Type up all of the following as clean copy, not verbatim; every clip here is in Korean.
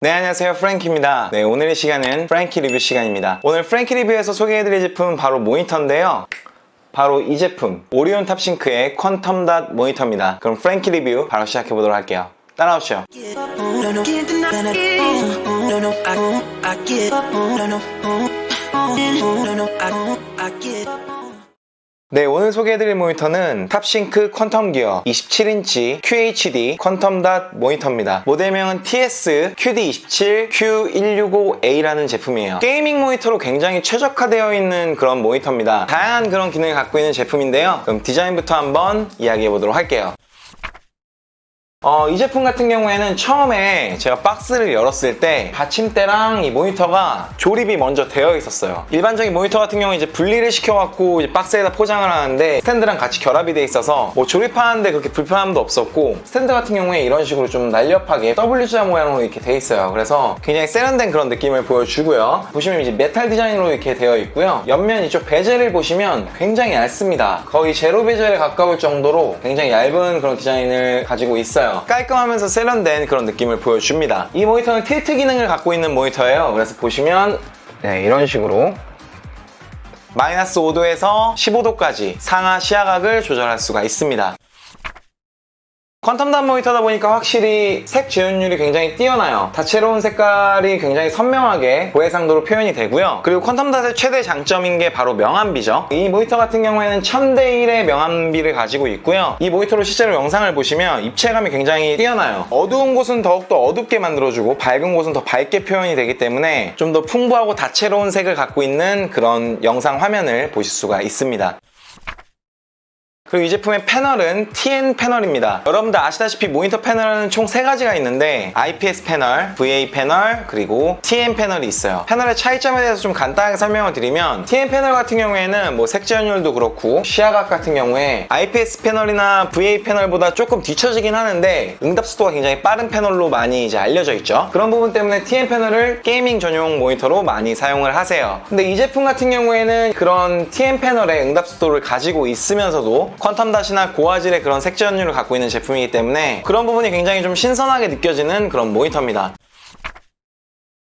네, 안녕하세요. 프랭키입니다. 네, 오늘의 시간은 프랭키 리뷰 시간입니다. 오늘 프랭키 리뷰에서 소개해드릴 제품은 바로 모니터인데요. 바로 이 제품, 오리온 탑싱크의 퀀텀 닷 모니터입니다. 그럼 프랭키 리뷰 바로 시작해보도록 할게요. 따라오시죠. 네, 오늘 소개해드릴 모니터는 탑싱크 퀀텀 기어 27인치 QHD 퀀텀 닷 모니터입니다. 모델명은 TS QD27 Q165A라는 제품이에요. 게이밍 모니터로 굉장히 최적화되어 있는 그런 모니터입니다. 다양한 그런 기능을 갖고 있는 제품인데요. 그럼 디자인부터 한번 이야기해보도록 할게요. 이 제품 같은 경우에는 처음에 제가 박스를 열었을 때 받침대랑 이 모니터가 조립이 먼저 되어 있었어요. 일반적인 모니터 같은 경우는 이제 분리를 시켜갖고 이제 박스에다 포장을 하는데 스탠드랑 같이 결합이 되어 있어서 뭐 조립하는데 그렇게 불편함도 없었고, 스탠드 같은 경우에 이런 식으로 좀 날렵하게 W자 모양으로 이렇게 되어 있어요. 그래서 굉장히 세련된 그런 느낌을 보여주고요. 보시면 이제 메탈 디자인으로 이렇게 되어 있고요. 옆면 이쪽 베젤을 보시면 굉장히 얇습니다. 거의 제로 베젤에 가까울 정도로 굉장히 얇은 그런 디자인을 가지고 있어요. 깔끔하면서 세련된 그런 느낌을 보여줍니다. 이 모니터는 틸트 기능을 갖고 있는 모니터예요. 그래서 보시면 네, 이런 식으로 마이너스 5도에서 15도까지 상하 시야각을 조절할 수가 있습니다. 퀀텀 닷 모니터다 보니까 확실히 색 재현율이 굉장히 뛰어나요. 다채로운 색깔이 굉장히 선명하게 고해상도로 표현이 되고요. 그리고 퀀텀 닷의 최대 장점인 게 바로 명암비죠. 이 모니터 같은 경우에는 1000대1의 명암비를 가지고 있고요. 이 모니터로 실제로 영상을 보시면 입체감이 굉장히 뛰어나요. 어두운 곳은 더욱더 어둡게 만들어주고 밝은 곳은 더 밝게 표현이 되기 때문에 좀 더 풍부하고 다채로운 색을 갖고 있는 그런 영상 화면을 보실 수가 있습니다. 그리고 이 제품의 패널은 TN 패널입니다. 여러분들 아시다시피 모니터 패널은 총 3가지가 있는데 IPS 패널, VA 패널, 그리고 TN 패널이 있어요. 패널의 차이점에 대해서 좀 간단하게 설명을 드리면, TN 패널 같은 경우에는 뭐 색재현율도 그렇고 시야각 같은 경우에 IPS 패널이나 VA 패널보다 조금 뒤처지긴 하는데 응답 속도가 굉장히 빠른 패널로 많이 이제 알려져 있죠. 그런 부분 때문에 TN 패널을 게이밍 전용 모니터로 많이 사용을 하세요. 근데 이 제품 같은 경우에는 그런 TN 패널의 응답 속도를 가지고 있으면서도 퀀텀 닷이나 고화질의 그런 색재현율을 갖고 있는 제품이기 때문에 그런 부분이 굉장히 좀 신선하게 느껴지는 그런 모니터입니다.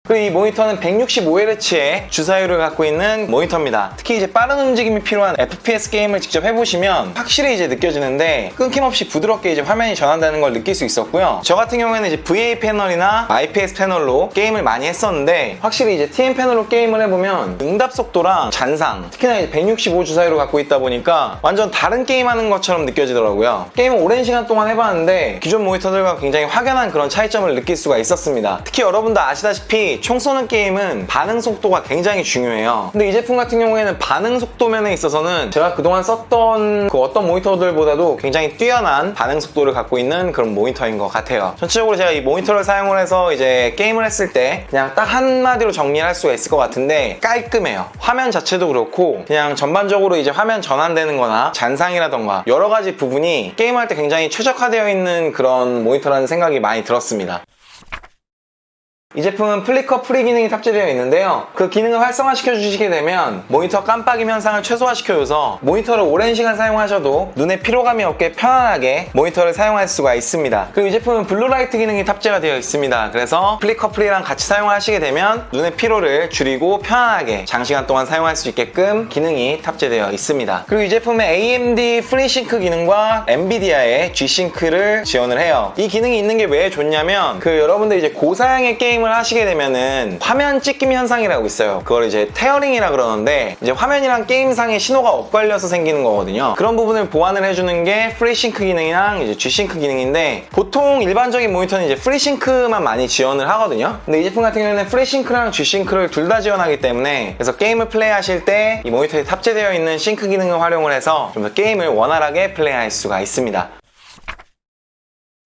그리고 이 모니터는 165Hz의 주사율을 갖고 있는 모니터입니다. 특히 이제 빠른 움직임이 필요한 FPS 게임을 직접 해보시면 확실히 이제 느껴지는데 끊김없이 부드럽게 이제 화면이 전환되는 걸 느낄 수 있었고요. 저 같은 경우에는 이제 VA 패널이나 IPS 패널로 게임을 많이 했었는데 확실히 이제 TN 패널로 게임을 해보면 응답 속도랑 잔상, 특히나 이제 165 주사율을 갖고 있다 보니까 완전 다른 게임하는 것처럼 느껴지더라고요. 게임을 오랜 시간 동안 해봤는데 기존 모니터들과 굉장히 확연한 그런 차이점을 느낄 수가 있었습니다. 특히 여러분들 아시다시피 총 쏘는 게임은 반응 속도가 굉장히 중요해요. 근데 이 제품 같은 경우에는 반응 속도 면에 있어서는 제가 그동안 썼던 그 어떤 모니터들보다도 굉장히 뛰어난 반응 속도를 갖고 있는 그런 모니터인 것 같아요. 전체적으로 제가 이 모니터를 사용을 해서 이제 게임을 했을 때 그냥 딱 한마디로 정리를 할 수가 있을 것 같은데 깔끔해요. 화면 자체도 그렇고 그냥 전반적으로 이제 화면 전환되는 거나 잔상이라던가 여러 가지 부분이 게임할 때 굉장히 최적화되어 있는 그런 모니터라는 생각이 많이 들었습니다. 이 제품은 플리커 프리 기능이 탑재되어 있는데요. 그 기능을 활성화시켜 주시게 되면 모니터 깜빡임 현상을 최소화시켜줘서 모니터를 오랜 시간 사용하셔도 눈에 피로감이 없게 편안하게 모니터를 사용할 수가 있습니다. 그리고 이 제품은 블루라이트 기능이 탑재가 되어 있습니다. 그래서 플리커 프리랑 같이 사용하시게 되면 눈의 피로를 줄이고 편안하게 장시간 동안 사용할 수 있게끔 기능이 탑재되어 있습니다. 그리고 이 제품은 AMD FreeSync 기능과 엔비디아의 G-Sync를 지원을 해요. 이 기능이 있는 게 왜 좋냐면 여러분들 이제 고사양의 게임을 하시게 되면은 화면 찍힘 현상이라고 있어요. 그걸 이제 테어링이라 그러는데 이제 화면이랑 게임상에 신호가 엇갈려서 생기는 거거든요. 그런 부분을 보완을 해주는 게 FreeSync 기능이랑 이제 G-Sync 기능인데, 보통 일반적인 모니터는 이제 FreeSync만 많이 지원을 하거든요. 근데 이 제품 같은 경우에는 FreeSync랑 G-Sync를 둘 다 지원하기 때문에 그래서 게임을 플레이하실 때 이 모니터에 탑재되어 있는 싱크 기능을 활용을 해서 좀 더 게임을 원활하게 플레이할 수가 있습니다.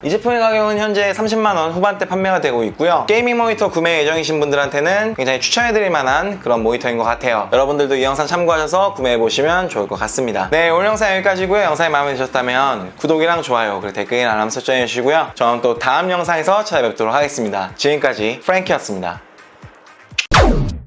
이 제품의 가격은 현재 30만원 후반대 판매가 되고 있고요. 게이밍 모니터 구매 예정이신 분들한테는 굉장히 추천해드릴 만한 그런 모니터인 것 같아요. 여러분들도 이 영상 참고하셔서 구매해보시면 좋을 것 같습니다. 네, 오늘 영상 여기까지고요. 영상이 마음에 드셨다면 구독이랑 좋아요, 그리고 댓글이나 알람 설정해주시고요. 저는 또 다음 영상에서 찾아뵙도록 하겠습니다. 지금까지 프랭키였습니다.